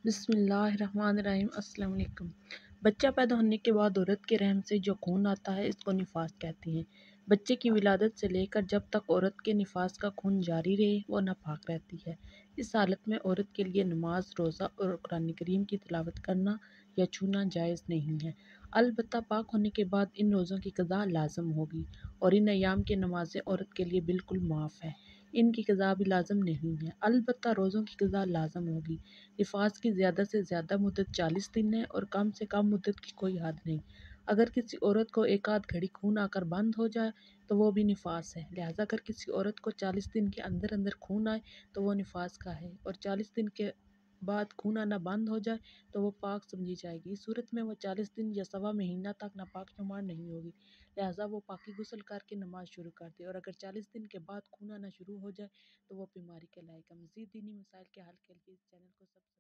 بسم اللہ الرحمن الرحیم۔ السلام علیکم۔ بچہ پیدا ہونے کے بعد عورت کے رحم سے جو خون آتا ہے اس کو نفاس کہتے ہیں۔ بچے کی ولادت سے لے کر جب تک عورت کے نفاس کا خون جاری رہے وہ ناپاک رہتی ہے۔ اس حالت میں عورت کے لیے نماز، روزہ اور قرآن کریم کی تلاوت کرنا یا چھونا جائز نہیں ہے۔ البتہ پاک ہونے کے بعد ان روزوں کی قضا لازم ہوگی اور ان ایام کی نمازیں عورت کے لیے بالکل معاف ہیں۔ ان کی قضا بھی لازم نہیں ہے، البتہ روزوں کی قضا لازم ہوگی۔ نفاس کی زیادہ سے زیادہ مدت 40 دن ہے اور کم سے کم مدت کی کوئی حد نہیں۔ اگر کسی عورت کو ایک آدھ گھڑی خون آ کر بند ہو جائے تو وہ بھی نفاس ہے، لہٰذا اگر کسی عورت کو 40 دن کے اندر اندر خون آئے تو وہ نفاس کا ہے اور 40 دن کے بعد خون آنا بند ہو جائے تو وہ پاک سمجھی جائے گی۔ اس صورت میں وہ 40 دن یا سوا مہینہ تک ناپاک شمار نہیں ہوگی، لہٰذا وہ پاکی غسل کر کے نماز شروع کر دے، اور اگر 40 دن کے بعد خون آنا شروع ہو جائے تو وہ بیماری کے لائق ہے۔ مزید دینی مسائل کے حل کے لیے اس چینل کو سبسکرائب